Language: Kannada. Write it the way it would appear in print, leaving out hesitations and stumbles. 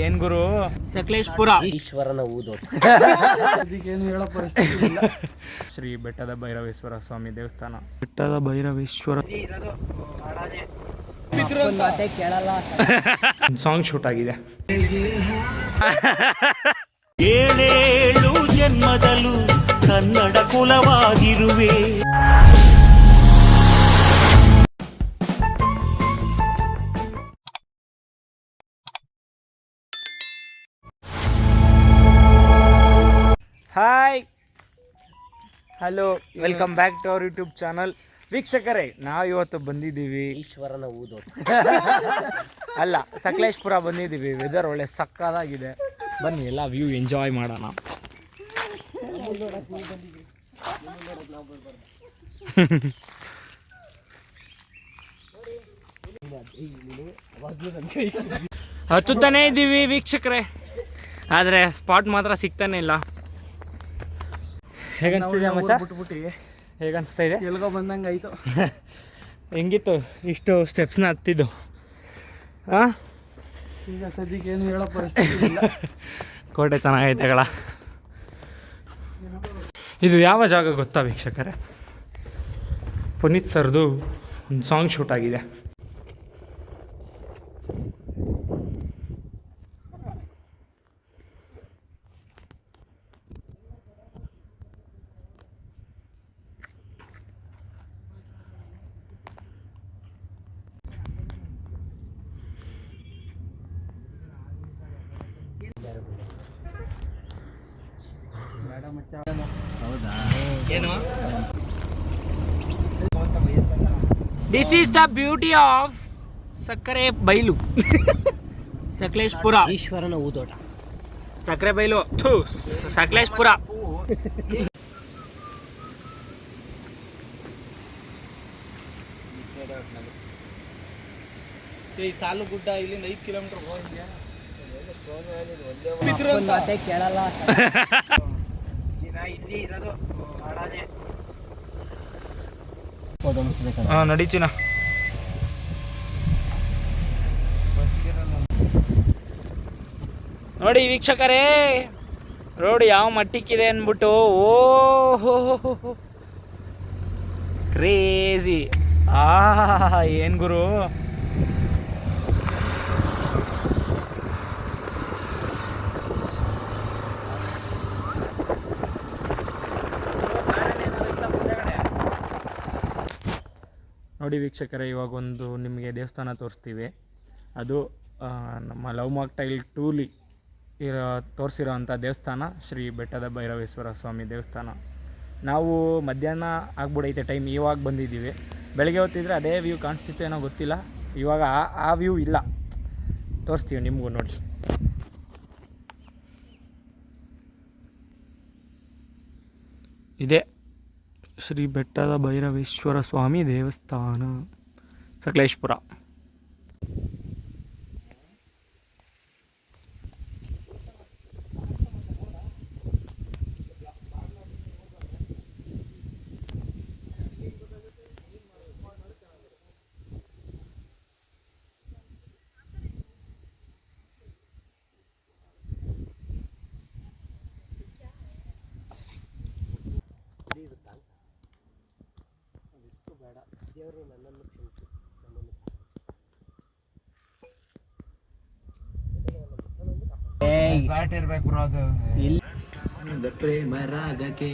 ಏನ್ ಗುರು ಸಕಲೇಶ್ಪುರ ಈಶ್ವರನ ಊದೋಟ. ಅದಕ್ಕೇನು ಹೇಳೋ ಪರಿಸ್ಥಿತಿ ಇಲ್ಲ. ಶ್ರೀ ಬೆಟ್ಟದ ಭೈರವೇಶ್ವರ ಸ್ವಾಮಿ ದೇವಸ್ಥಾನ. ಬೆಟ್ಟದ ಭೈರವೇಶ್ವರ ಸಾಂಗ್ ಶೂಟ್ ಆಗಿದೆ. ಏಳೇಳು ಜನ್ಮದಲ್ಲೂ ಕನ್ನಡ ಕುಲವಾಗಿರುವೆ. Hi, hello, welcome back to our YouTube channel. ವೀಕ್ಷಕರೇ, ನಾವು ಇವತ್ತು ಬಂದಿದ್ದೀವಿ ಈಶ್ವರನ ಊದೋಟ. ಅಲ್ಲ, ಸಕಲೇಶ್ಪುರ ಬಂದಿದ್ದೀವಿ. ವೆದರ್ ಒಳ್ಳೆ ಸಕ್ಕದಾಗಿದೆ. ಬನ್ನಿ ಎಲ್ಲ ವ್ಯೂ ಎಂಜಾಯ್ ಮಾಡೋಣ. ಹತ್ತುತ್ತಾನೇ ಇದ್ದೀವಿ ವೀಕ್ಷಕರೇ, ಆದರೆ ಸ್ಪಾಟ್ ಮಾತ್ರ ಸಿಗ್ತಾನೆ ಇಲ್ಲ. ಹೇಗನ್ಸ್ತಿದೆ ಮಚ್ಚ? ಹೇಗನ್ಸ್ತಾ ಇದೆ? ಎಲ್ಗೋ ಬಂದಂಗೆ ಆಯಿತು. ಹೆಂಗಿತ್ತು ಇಷ್ಟು ಸ್ಟೆಪ್ಸ್ನ ಹತ್ತಿದ್ದು? ಹಾಂ, ಈಗ ಸದ್ಯಕ್ಕೇನು ಹೇಳೋ ಪರಿಸ್ಥಿತಿ ಇಲ್ಲ. ಕೋಟೆ ಚೆನ್ನಾಗೈತೆಗಳ. ಇದು ಯಾವ ಜಾಗ ಗೊತ್ತಾ ವೀಕ್ಷಕರೇ? ಪುನೀತ್ ಸರ್ದು ಒಂದು ಸಾಂಗ್ ಶೂಟ್ ಆಗಿದೆ. This is the beauty of ಸಕ್ಕರೆ ಬೈಲು. ಸಕಲೇಶ್ಪುರ ಈಶ್ವರನ ಊದೋಟ. ಸಕ್ಕರೆ ಬೈಲು ಸಕಲೇಶ್ಪುರ. ಈ ಸಾಲು ಗುಡ್ಡ ಇಲ್ಲಿಂದ 5 ಕಿಲೋಮೀಟರ್ ಹೋಗಿ ಕೇಳಲ್ಲ. ಇಲ್ಲಿ ಇರೋದು ನಡೀಚಿನ. ನೋಡಿ ವೀಕ್ಷಕರೇ, ರೋಡ್ ಯಾವ ಮಟ್ಟಿಕ್ಕಿದೆ ಅಂದ್ಬಿಟ್ಟು. ಓಹೋ, ಕ್ರೇಜಿ. ಏನ್ ಗುರು, ನೋಡಿ ವೀಕ್ಷಕರೇ, ಇವಾಗ ಒಂದು ನಿಮಗೆ ದೇವಸ್ಥಾನ ತೋರಿಸ್ತೀವಿ. ಅದು ನಮ್ಮ ಲವ್ ಮಾರ್ಕ್ ಟೈಲ್ 2ಲಿ ತೋರಿಸಿರೋ ಅಂಥ ದೇವಸ್ಥಾನ ಶ್ರೀ ಬೆಟ್ಟದ ಭೈರವೇಶ್ವರ ಸ್ವಾಮಿ ದೇವಸ್ಥಾನ. ನಾವು ಮಧ್ಯಾಹ್ನ ಆಗ್ಬಿಡೈತೆ ಟೈಮ್, ಇವಾಗ ಬಂದಿದ್ದೀವಿ. ಬೆಳಗ್ಗೆ ಹೊತ್ತಿದ್ರೆ ಅದೇ ವ್ಯೂ ಕಾಣಿಸ್ತಿತ್ತು ಏನೋ ಗೊತ್ತಿಲ್ಲ. ಇವಾಗ ಆ ವ್ಯೂ ಇಲ್ಲ, ತೋರಿಸ್ತೀವಿ ನಿಮಗೂ ನೋಡಿ. ಇದೇ ಶ್ರೀ ಬೆಟ್ಟದ ಭೈರವೇಶ್ವರ ಸ್ವಾಮಿ ದೇವಸ್ಥಾನ, ಸಕಲೇಶ್ಪುರ. ದೇವರು ನನ್ನನ್ನು ಕ್ಷಮಿಸಿ, ಇರ್ಬೇಕು ಬ್ರೋ. ಅದು ಪ್ರೇಮ ರಾಗಕ್ಕೆ